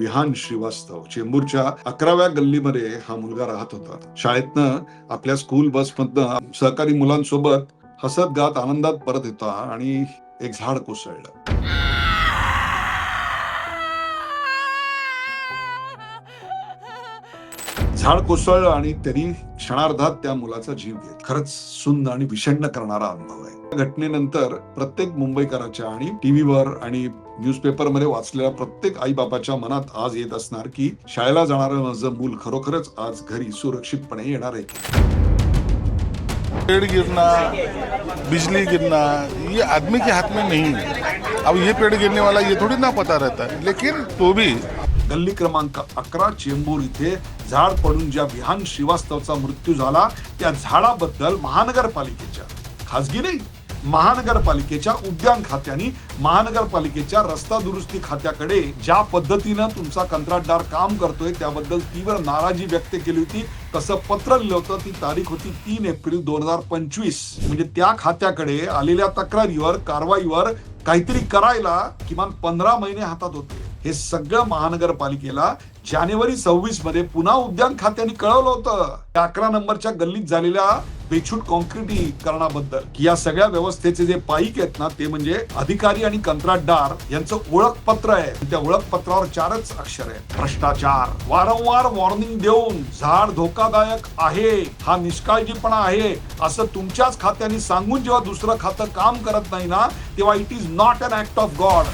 विहान श्रीवास्तव चेंबूरच्या 11व्या गल्लीमध्ये हा मुलगा राहत होता. शाळेतनं आपल्या स्कूल बसमधनं सहकारी मुलांसोबत हसत गात आनंदात परत होता आणि एक झाड कोसळलं. झाड कोसळलं आणि त्यांनी क्षणार्धात त्या मुलाचा जीव घेतला. खरंच सुंद आणि विषण्ण करणारा अनुभव आहे. या घटनेनंतर प्रत्येक मुंबईकराच्या आणि टीव्हीवर आणि न्यूजपेपरमध्ये वाचलेल्या प्रत्येक आई बापाच्या मनात आज येत असणार की शाळेला जाणारं माझं मूल खरोखरच आज घरी सुरक्षितपणे येणार आहे. पेड़ गिरना, बिजली गिरना, ये आदमी के हाथ में नहीं है. अब ये पेड़ गिरने वाला ये थोड़ी ना पता रहता है, लेकिन तो भी गल्ली क्रमांक 11 चेंबूर इथे झाड पडून ज्या विहान श्रीवास्तवचा मृत्यू झाला त्या झाडाबद्दल महानगरपालिकेच्या, खासगी नाही, महानगरपालिकेच्या उद्यान खात्याने महानगरपालिकेच्या रस्ता दुरुस्ती खात्याकडे ज्या पद्धतीनं तुमचा कंत्राटदार काम करतोय त्याबद्दल तीव्र नाराजी व्यक्त केली होती. तसं पत्र लिहिलं होतं. ती तारीख होती 3 एप्रिल 2025. म्हणजे त्या खात्याकडे आलेल्या तक्रारीवर कारवाईवर काहीतरी करायला किमान 15 महिने हातात होते. हे सगळं महानगरपालिकेला जानेवारी 26 मध्ये पुन्हा उद्यान खात्याने कळवलं होतं. 11 नंबरच्या गल्लीत झालेल्या बेछूट कॉन्क्रिटीकरणाबद्दल की या सगळ्या व्यवस्थेचे जे पाईक आहेत ना ते म्हणजे अधिकारी आणि कंत्राटदार यांचं ओळखपत्र आहे. त्या ओळखपत्रावर 4च अक्षर आहेत, भ्रष्टाचार. वारंवार वॉर्निंग देऊन झाड धोकादायक आहे, हा निष्काळजीपणा आहे असं तुमच्याच खात्याने सांगून जेव्हा दुसरं खातं काम करत नाही ना तेव्हा it is not an act of God.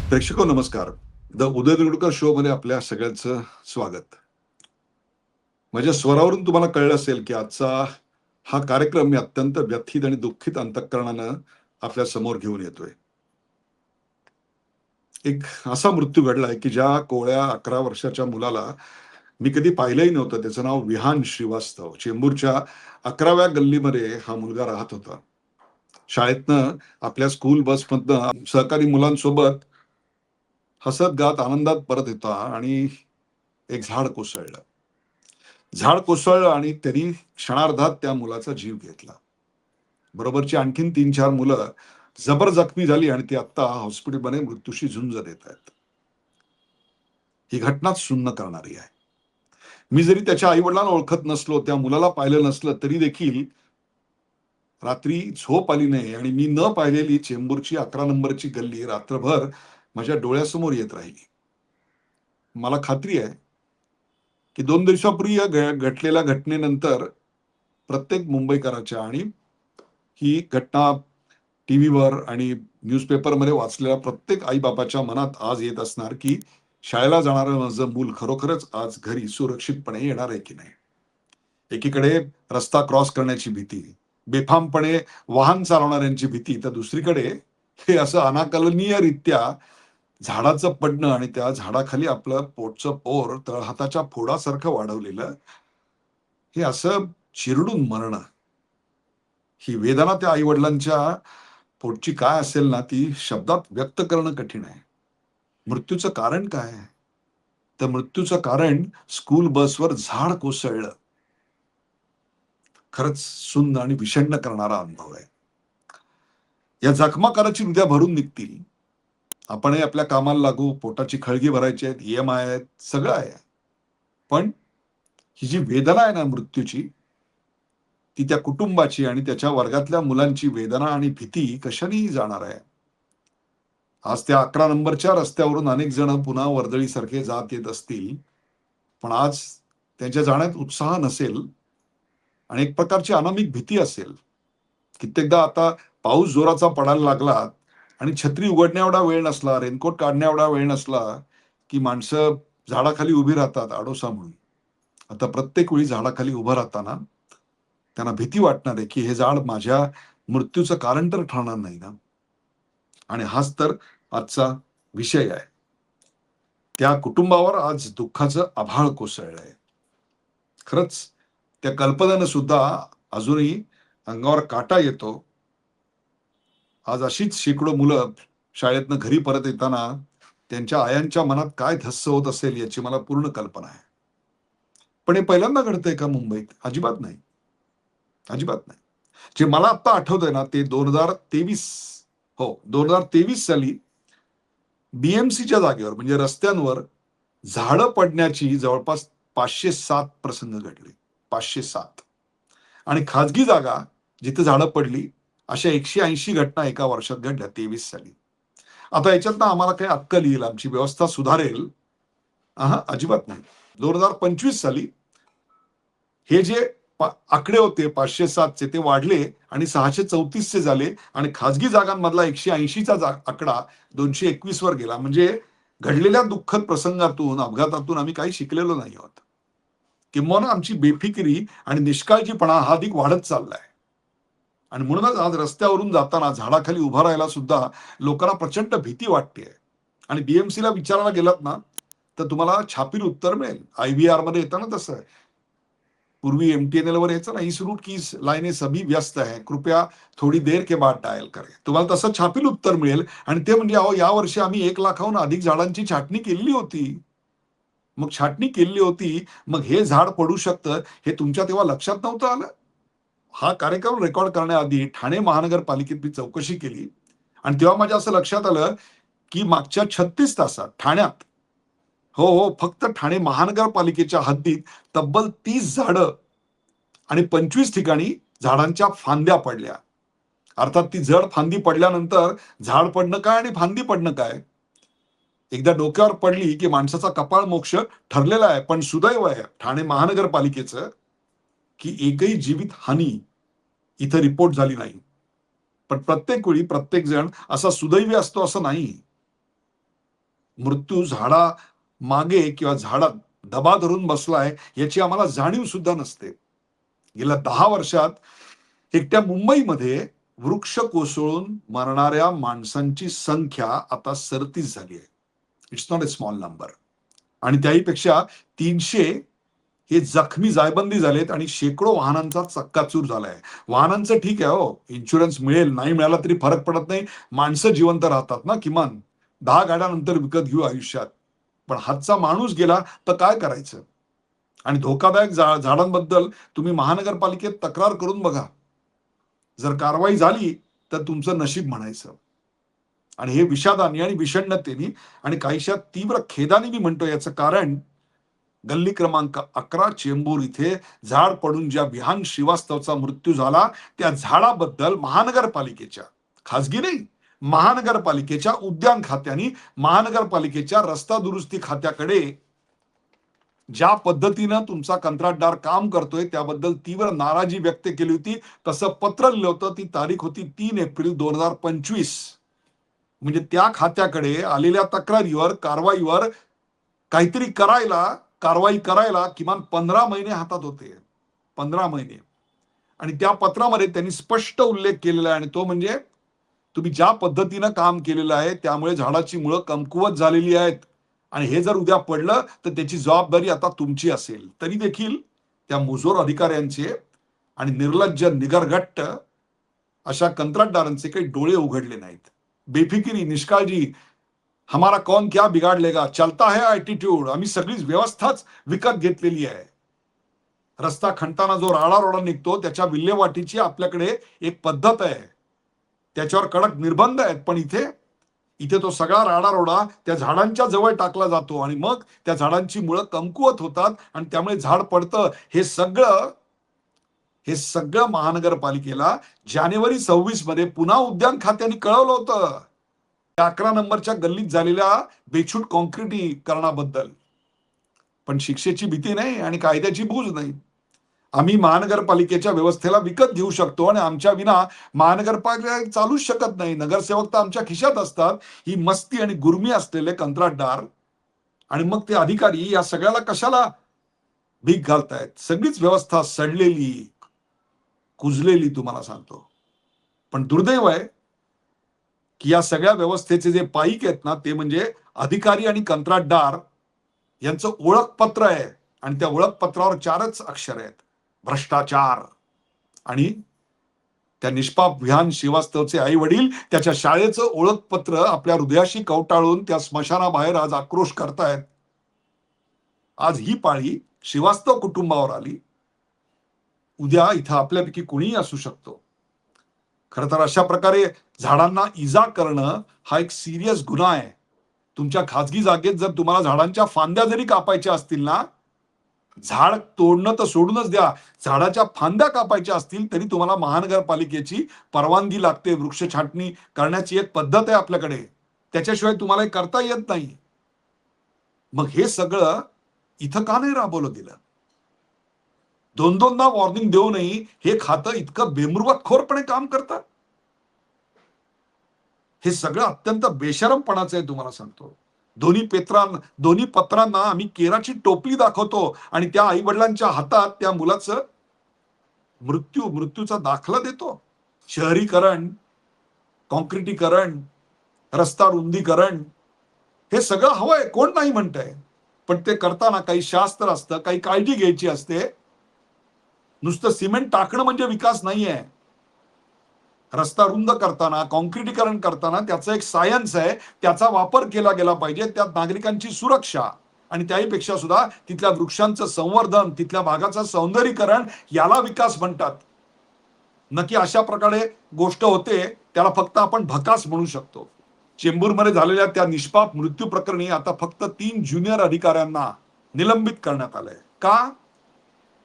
प्रेक्षको नमस्कार. द उदय निवडकर शो मध्ये आपल्या सगळ्यांचं स्वागत. माझ्या स्वरावरून तुम्हाला कळलं असेल की आजचा हा कार्यक्रम मी अत्यंत व्यथित आणि दुःखित अंतःकरणानं आपल्या समोर घेऊन येतोय. एक असा मृत्यू घडलाय की ज्या कोवळ्या 11 वर्षाच्या मुलाला मी कधी पाहिलंही नव्हतं. त्याचं नाव विहान श्रीवास्तव. चेंबूरच्या 11व्या गल्लीमध्ये हा मुलगा राहत होता. शाळेतनं आपल्या स्कूल बसमधनं सहकारी मुलांसोबत हसत गात आनंदात परत होता आणि एक झाड कोसळलं. झाड कोसळलं आणि त्यांनी क्षणार्धात त्या मुलाचा जीव घेतला. बरोबरची आणखीन 3-4 मुलं जबर जखमी झाली आणि ती आता हॉस्पिटलमध्ये मृत्यूशी झुंज देत आहेत. ही घटनाच सुन्न करणारी आहे. मी जरी त्याच्या आई वडिलांना ओळखत नसलो, त्या मुलाला पाहिलं नसलं तरी देखील रात्री झोप आली नाही आणि मी न पाहिलेली चेंबूरची 11 नंबरची गल्ली रात्रभर माझ्या डोळ्यासमोर येत राहिली. मला खात्री आहे की 2 दिवसापूर्वी या घडलेल्या घटनेनंतर प्रत्येक मुंबईकराच्या आणि ही घटना टीव्हीवर आणि न्यूजपेपरमध्ये वाचलेल्या प्रत्येक आई बापाच्या मनात आज येत असणार की शाळेला जाणारं माझं मूल खरोखरच आज घरी सुरक्षितपणे येणार आहे की नाही. एकीकडे रस्ता क्रॉस करण्याची भीती, बेफामपणे वाहन चालवणाऱ्यांची भीती, तर दुसरीकडे हे असं अनाकलनीयरित्या झाडाचं पडणं आणि त्या झाडाखाली आपलं पोटचं पोर तळहाताच्या फोडासारखं वाढवलेलं, हे असं चिरडून मरणं, ही वेदना त्या आई वडिलांच्या पोटची काय असेल ना ती शब्दात व्यक्त करणं कठीण आहे. मृत्यूचं कारण काय आहे? तर मृत्यूचं कारण स्कूल बसवर झाड कोसळलं. खरंच सुंद आणि विषण्ण करणारा अनुभव आहे. या जखमा कराची उद्या भरून निघतील. आपणही आपल्या कामाला लागू, पोटाची खळगी भरायची आहेत, EMI आहेत, सगळं आहे. पण ही जी वेदना आहे ना मृत्यूची, ती त्या कुटुंबाची आणि त्याच्या वर्गातल्या मुलांची वेदना आणि भीती कशानेही जाणार आहे. आज त्या 11 नंबरच्या रस्त्यावरून अनेक जण पुन्हा वर्दळीसारखे जात येत असतील, पण आज त्यांच्या जाण्यात उत्साह नसेल आणि एक प्रकारची अनामिक भीती असेल. कित्येकदा आता पाऊस जोराचा पडायला लागला आणि छत्री उघडण्या एवढा वेळ नसला, रेनकोट काढण्या एवढा वेळ नसला की माणसं झाडाखाली उभी राहतात आडोसा म्हणून. आता प्रत्येक वेळी झाडाखाली उभं राहताना त्यांना भीती वाटणार आहे की हे झाड माझ्या मृत्यूचं कारण तर ठरणार नाही ना. आणि हाच तर आजचा विषय आहे. त्या कुटुंबावर आज दुःखाचं आभाळ कोसळलंय. खरंच त्या कल्पनेनं सुद्धा अजूनही अंगावर काटा येतो. आज अशीच शेकडो मुलं शाळेतनं घरी परत येताना त्यांच्या आयांच्या मनात काय धस्स होत असेल याची मला पूर्ण कल्पना आहे. पण हे पहिल्यांदा घडतंय का मुंबईत? अजिबात नाही, अजिबात नाही. जे मला आता आठवतंय ना ते 2023, हो 2023 साली बीएमसीच्या जागेवर म्हणजे रस्त्यांवर झाडं पडण्याची जवळपास 507 प्रसंग घडले. 507. आणि खाजगी जागा जिथे झाडं पडली अशा 180 घटना एका वर्षात घडल्या 23 साली. आता याच्यातनं आम्हाला काही अक्कल येईल, आमची व्यवस्था सुधारेल? अजिबात नाही. 2025 साली हे जे आकडे होते 507 ते वाढले आणि 634 झाले आणि खाजगी जागांमधला 180चा आकडा 221 वर गेला. म्हणजे घडलेल्या दुःखद प्रसंगातून, अपघातातून आम्ही काही शिकलेलो नाही आहोत. किंबहुना आमची बेफिकिरी आणि निष्काळजीपणा हा अधिक वाढत चाललाय. आणि म्हणूनच आज रस्त्यावरून जाताना झाडाखाली उभं राहायला सुद्धा लोकांना प्रचंड भीती वाटते. आणि बीएमसीला विचारायला गेलात ना, तर तुम्हाला छापील उत्तर मिळेल. आयव्हीआर मध्ये येतं ना तसं. पूर्वी एमटीएनएल वर यायचं ना, इस रूट की लाईने सभी व्यस्त है, कृपया थोडी देर के बाद डायल करें. तुम्हाला तसं छापील उत्तर मिळेल. आणि ते म्हणजे अहो, या वर्षी आम्ही 1 लाखाहून अधिक झाडांची छाटणी केलेली होती. मग छाटणी केलेली होती, मग हे झाड पडू शकतं हे तुमच्या तेव्हा लक्षात नव्हतं आलं? हा कार्यक्रम रेकॉर्ड करण्याआधी ठाणे महानगरपालिकेत मी चौकशी केली आणि तेव्हा माझ्या असं लक्षात आलं की मागच्या 36 तासात ठाण्यात, हो हो, फक्त ठाणे महानगरपालिकेच्या हद्दीत तब्बल 30 झाडं आणि 25 ठिकाणी झाडांच्या फांद्या पडल्या. अर्थात ती जड फांदी पडल्यानंतर झाड पडणं काय आणि फांदी पडणं काय, एकदा डोक्यावर पडली की माणसाचा कपाळ मोक्ष ठरलेला आहे. पण सुदैव आहे ठाणे महानगरपालिकेचं की एकही जीवित हानी इथं रिपोर्ट झाली नाही. पण प्रत्येक वेळी प्रत्येक जण असा सुदैवी असतो असं नाही. मृत्यू झाडा मागे किंवा झाडात दबा धरून बसलाय याची आम्हाला जाणीव सुद्धा नसते. गेल्या 10 वर्षात एकट्या मुंबईमध्ये वृक्ष कोसळून मरणाऱ्या माणसांची संख्या आता 37 झाली आहे. It's not a small number. आणि त्याहीपेक्षा 300 हे जखमी जायबंदी झालेत आणि शेकडो वाहनांचा चक्काचूर झालाय. वाहनांचं ठीक आहे, हो, इन्शुरन्स मिळेल, नाही मिळाला तरी फरक पडत नाही. माणसं जिवंत राहतात ना, किमान 10 गाड्यानंतर विकत घेऊ आयुष्यात. पण हातचा माणूस गेला तर काय करायचं? आणि धोकादायक झाडांबद्दल तुम्ही महानगरपालिकेत तक्रार करून बघा. जर कारवाई झाली तर तुमचं नशीब म्हणायचं. आणि हे विषादाने आणि विषण्णतेने आणि काहीशा तीव्र खेदाने मी म्हणतो. याचं कारण गल्ली क्रमांक 11 चेंबूर इथे झाड पडून ज्या विहान श्रीवास्तवचा मृत्यू झाला त्या झाडाबद्दल महानगरपालिकेच्या, खासगी नाही, महानगरपालिकेच्या उद्यान खात्याने महानगरपालिकेच्या रस्ता दुरुस्ती खात्याकडे ज्या पद्धतीनं तुमचा कंत्राटदार काम करतोय त्याबद्दल तीव्र नाराजी व्यक्त केली होती. तसं पत्र लिहिलं होतं. ती तारीख होती 3 एप्रिल 2025. म्हणजे त्या खात्याकडे आलेल्या तक्रारीवर, कारवाईवर काहीतरी करायला, कारवाई करायला किमान 15 महिने हातात होते. 15 महिने. आणि त्या पत्रामध्ये त्यांनी स्पष्ट उल्लेख केलेला आहे आणि तो म्हणजे तुम्ही ज्या पद्धतीनं काम केलेलं आहे त्यामुळे झाडाची मुळं कमकुवत झालेली आहेत आणि हे जर उद्या पडलं तर त्याची जबाबदारी आता तुमची असेल. तरी देखील त्या मुजोर अधिकाऱ्यांचे आणि निर्लज्ज, निगरगट्ट अशा कंत्राटदारांचे काही डोळे उघडले नाहीत. बेफिकिरी, निष्काळजी, हमारा कौन क्या बिगाड़ लेगा, चलता है ॲटिट्यूड, आम्ही सगळीच व्यवस्थाच विकत घेतलेली आहे. रस्ता खणताना जो राडारोडा निघतो त्याच्या विल्हेवाटीची आपल्याकडे एक पद्धत आहे, त्याच्यावर कडक निर्बंध आहेत. पण इथे इथे तो सगळा राडारोडा त्या झाडांच्या जवळ टाकला जातो आणि मग त्या झाडांची मुळं कमकुवत होतात आणि त्यामुळे झाड पडतं. हे सगळं महानगरपालिकेला जानेवारी 26 मध्ये पुन्हा उद्यान खात्याने कळवलं होतं. 11 नंबरच्या गल्लीत झालेल्या बेछूट कॉन्क्रिटीकरणाबद्दल. पण शिक्षेची भीती नाही आणि कायद्याची बूज नाही. आम्ही महानगरपालिकेच्या व्यवस्थेला विकत घेऊ शकतो आणि आमच्या विना महानगरपालिका चालूच शकत नाही. नगरसेवक तर आमच्या खिशात असतात. ही मस्ती आणि गुर्मी असलेले कंत्राटदार आणि मग ते अधिकारी या सगळ्याला कशाला भीक घालतायत? सगळीच व्यवस्था सडलेली, कुजलेली तुम्हाला सांगतो. पण दुर्दैव आहे की या सगळ्या व्यवस्थेचे जे पाईक आहेत ना ते म्हणजे अधिकारी आणि कंत्राटदार यांचं ओळखपत्र आहे आणि त्या ओळखपत्रावर 4च अक्षर आहेत, भ्रष्टाचार. आणि त्या निष्पाप विहान श्रीवास्तवचे आई वडील त्याच्या शाळेचं ओळखपत्र आपल्या हृदयाशी कवटाळून त्या स्मशानाबाहेर आज आक्रोश करतायत. आज ही पाळी श्रीवास्तव कुटुंबावर आली. उद्या इथं आपल्यापैकी कोणीही असू शकतो. खरं तर अशा प्रकारे झाडांना इजा करणं हा एक सिरियस गुन्हा आहे. तुमच्या खाजगी जागेत जर तुम्हाला झाडांच्या फांद्या जरी कापायच्या असतील ना, झाड तोडणं तर सोडूनच द्या, झाडाच्या फांद्या कापायच्या असतील तरी तुम्हाला महानगरपालिकेची परवानगी लागते. वृक्ष छाटणी करण्याची एक पद्धत आहे आपल्याकडे, त्याच्याशिवाय तुम्हाला हे करता येत नाही. मग हे सगळं इथं का नाही राबवलं गेलं? दोन दोनदा वॉर्निंग देऊनही हे खातं इतकं बेमुरवतखोरपणे काम करतं. हे सगळं अत्यंत बेशरमपणाचं आहे, तुम्हाला सांगतो. दोन्ही पत्रांना आम्ही केराची टोपली दाखवतो आणि त्या आई वडिलांच्या हातात त्या मुलाचं मृत्यूचा दाखला देतो. शहरीकरण, कॉन्क्रिटीकरण, रस्ता रुंदीकरण, हे सगळं हवंय, कोण नाही म्हणतंय. पण ते करताना काही शास्त्र असतं, काही काळजी घ्यायची असते. नुसतं सिमेंट टाकणं म्हणजे विकास नाहीये. रस्ता रुंद करताना, कॉन्क्रिटीकरण करताना त्याचा एक सायन्स आहे, त्याचा वापर केला गेला पाहिजे. त्यात नागरिकांची सुरक्षा आणि त्याहीपेक्षा सुद्धा तिथल्या वृक्षांचं संवर्धन, तिथल्या भागाचं सौंदर्यीकरण, याला विकास म्हणतात. नक्की अशा प्रकारे गोष्ट होते, त्याला फक्त आपण भकास म्हणू शकतो. चेंबूरमध्ये झालेल्या त्या निष्पाप मृत्यू प्रकरणी आता फक्त 3 ज्युनियर अधिकाऱ्यांना निलंबित करण्यात आलंय. का?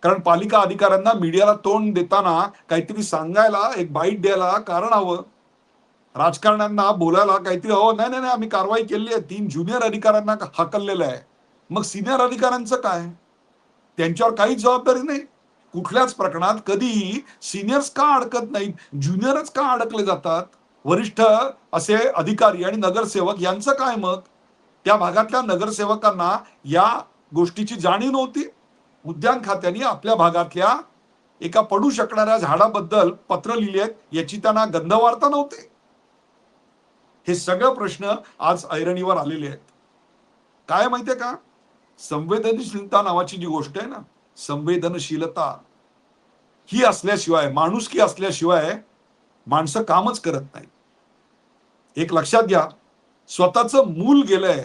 कारण पालिका अधिकाऱ्यांना मीडियाला तोंड देताना काहीतरी सांगायला, एक बाईट द्यायला कारण हवं. राजकारण्यांना बोलायला काहीतरी हवं. नाही नाही नाही, आम्ही कारवाई केली आहे, 3 ज्युनियर अधिकाऱ्यांना हाकललेलं आहे. मग सिनियर अधिकाऱ्यांचं काय? त्यांच्यावर काहीच जबाबदारी नाही. कुठल्याच प्रकरणात कधीही सिनियर्स का अडकत नाहीत, ज्युनियरच का अडकले जातात? वरिष्ठ असे अधिकारी आणि नगरसेवक यांचं काय मग? त्या भागातल्या नगरसेवकांना या गोष्टीची जाणीव नव्हती. उद्यान खात्याने आपल्या भागातल्या एका पडू शकणाऱ्या झाडाबद्दल पत्र लिहिले आहेत, याची त्यांना गंधवार्ता नव्हते. हे सगळे प्रश्न आज ऐरणीवर आलेले आहेत. काय माहितीये का? संवेदनशीलता नावाची जी गोष्ट आहे ना, संवेदनशीलता ही असल्याशिवाय, माणुसकी असल्याशिवाय माणसं कामच करत नाही. एक लक्षात घ्या, स्वतःचं मूल गेलंय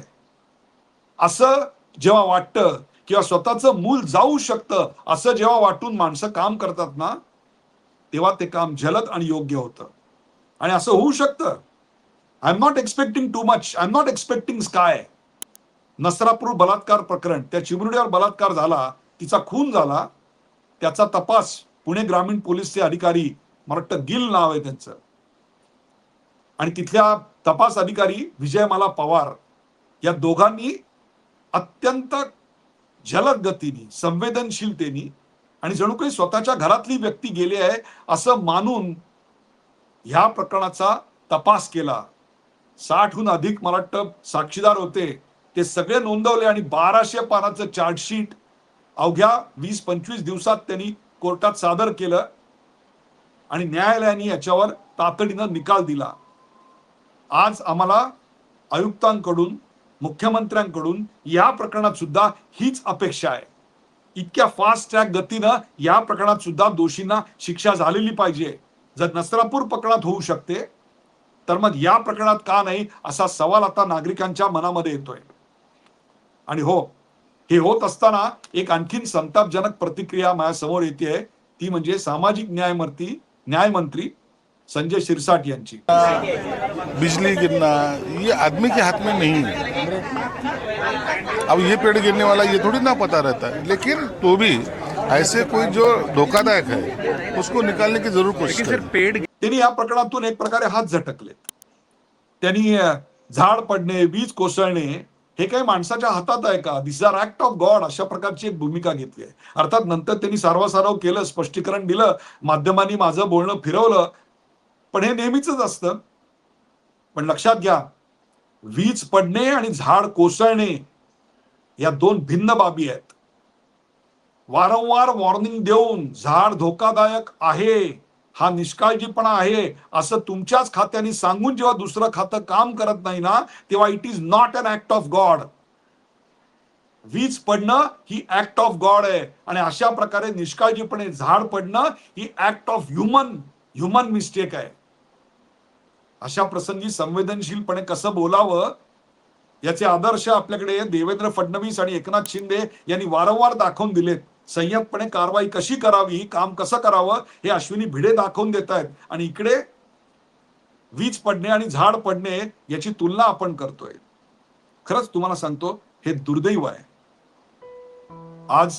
असं जेव्हा वाटतं किंवा स्वतःचं मूल जाऊ शकतं असं जेव्हा वाटून माणसं काम करतात ना, तेव्हा ते काम जलद आणि योग्य होतं. आणि असं होऊ शकतं. I am not expecting too much, I am not expecting sky. Nasrapur बलात्कार प्रकरण, त्या चिमुरड्यावर बलात्कार झाला, तिचा खून झाला, त्याचा तपास पुणे ग्रामीण पोलीसचे अधिकारी, मला वाटतं गिल नाव आहे त्यांचं, आणि तिथल्या तपास अधिकारी विजयमाला पवार, या दोघांनी अत्यंत जलद गतीने, संवेदनशीलतेने आणि जणू काही स्वतःच्या घरातली व्यक्ती गेली आहे असं मानून ह्या प्रकरणाचा तपास केला. 60हून अधिक मला वाटतं साक्षीदार होते, ते सगळे नोंदवले आणि 1200 पानाचं चार्जशीट अवघ्या 20-25 दिवसात त्यांनी कोर्टात सादर केलं आणि न्यायालयाने याच्यावर तातडीनं निकाल दिला. आज आम्हाला आयुक्तांकडून, मुख्यमंत्र्यांकडून या प्रकरणात सुद्धा हीच अपेक्षा आहे. इतक्या फास्ट ट्रॅक गतीनं या प्रकरणात सुद्धा दोषींना शिक्षा झालेली पाहिजे. जर नसरापूर प्रकरणात होऊ शकते, तर मग या प्रकरणात का नाही, असा सवाल आता नागरिकांच्या मनामध्ये येतोय. आणि हो, हे होत असताना एक आणखीन संतापजनक प्रतिक्रिया माझ्यासमोर येते, ती म्हणजे सामाजिक न्यायमंत्री संजय शिरसाट यांची. बिजली गिरना ये आदमी के हाथ में नहीं है. अब ये पेड़ गिरने वाला ये थोड़ी ना पता रहता है, लेकिन तो भी ऐसे कोई जो धोखादायक है उसको निकालने की जरूर कोशिश करें. त्यांनी या प्रकरणातून एक प्रकारे हात झटकलेत. त्यांनी झाड पडणे, वीज कोसळणे हे काही माणसाच्या हातात आहे का? दिस आर ऍक्ट ऑफ गॉड, अशा प्रकारची एक भूमिका घेतली आहे. अर्थात नंतर त्यांनी सारवासारव केलं, स्पष्टीकरण दिलं, माध्यमांनी माझं बोलणं फिरवलं, पण हे नेहमीच असतं. पण लक्षात घ्या, वीज पडणे आणि झाड कोसळणे या 2 भिन्न बाबी आहेत. वारंवार वॉर्निंग देऊन झाड धोकादायक आहे, हा निष्काळजीपणा आहे असं तुमच्याच खात्याने सांगून जेव्हा दुसरं खातं काम करत नाही ना, तेव्हा it is not an act of god. वीज पडणं ही ऍक्ट ऑफ गॉड आहे आणि अशा प्रकारे निष्काळजीपणे झाड पडणं ही ऍक्ट ऑफ ह्युमन मिस्टेक आहे. अशा प्रसंगी संवेदनशीलपणे कसं बोलावं याचे आदर्श आपल्याकडे देवेंद्र फडणवीस आणि एकनाथ शिंदे यांनी वारंवार दाखवून दिलेत. संयमपणे कारवाई कशी करावी, काम कसं करावं हे अश्विनी भिडे दाखवून देत आहेत. आणि इकडे वीज पडणे आणि झाड पडणे याची तुलना आपण करतोय. खरंच तुम्हाला सांगतो, हे दुर्दैव आहे. आज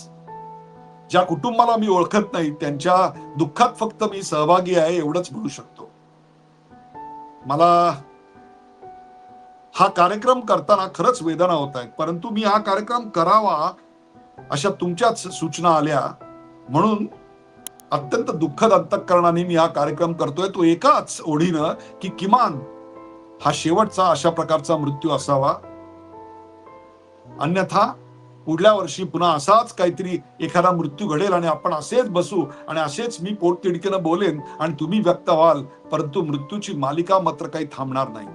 ज्या कुटुंबाला मी ओळखत नाही त्यांच्या दुःखात फक्त मी सहभागी आहे एवढंच म्हणू शकतो. मला हा कार्यक्रम करताना खरंच वेदना होत आहेत, परंतु मी हा कार्यक्रम करावा अशा तुमच्याच सूचना आल्या म्हणून अत्यंत दुःखद अंतःकरणाने मी हा कार्यक्रम करतोय, तो एकाच ओढीनं की किमान हा शेवटचा अशा प्रकारचा मृत्यू असावा. अन्यथा पुढल्या वर्षी पुन्हा असाच काहीतरी एखादा मृत्यू घडेल आणि आपण असेच बसू आणि असेच मी पोटतिडकीनं बोलेन आणि तुम्ही व्यक्त व्हाल, परंतु मृत्यूची मालिका मात्र काही थांबणार नाही.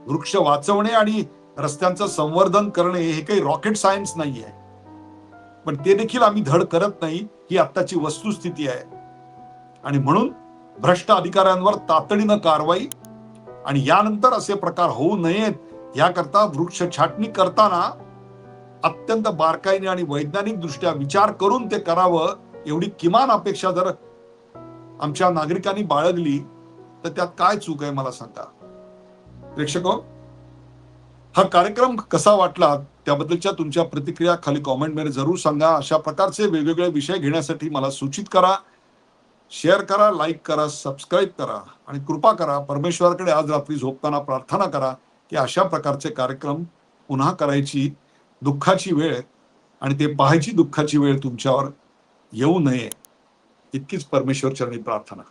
वृक्ष वाचवणे आणि रस्त्यांचं संवर्धन करणे हे काही रॉकेट सायन्स नाही आहे, पण ते देखील आम्ही धड करत नाही ही आत्ताची वस्तुस्थिती आहे. आणि म्हणून भ्रष्ट अधिकाऱ्यांवर तातडीनं कारवाई आणि यानंतर असे प्रकार होऊ नयेत याकरता वृक्ष छाटणी करताना अत्यंत बारकाईने आणि वैज्ञानिक दृष्ट्या विचार करून ते करावं, एवढी किमान अपेक्षा जर आमच्या नागरिकांनी बाळगली तर त्यात काय चूक आहे मला सांगा. प्रेक्षको, हा कार्यक्रम कसा वाटला त्याबद्दलच्या तुमच्या प्रतिक्रिया खाली कॉमेंटमध्ये जरूर सांगा. अशा प्रकारचे वेगवेगळे विषय घेण्यासाठी मला सूचित करा, शेअर करा, लाईक करा, सबस्क्राईब करा आणि कृपा करा परमेश्वराकडे आज रात्री झोपताना प्रार्थना करा की अशा प्रकारचे कार्यक्रम पुन्हा करायची दुःखाची वेळ आणि ते पाहायची दुःखाची वेळ तुमच्यावर येऊ नये, इतकीच परमेश्वर चरणी प्रार्थना.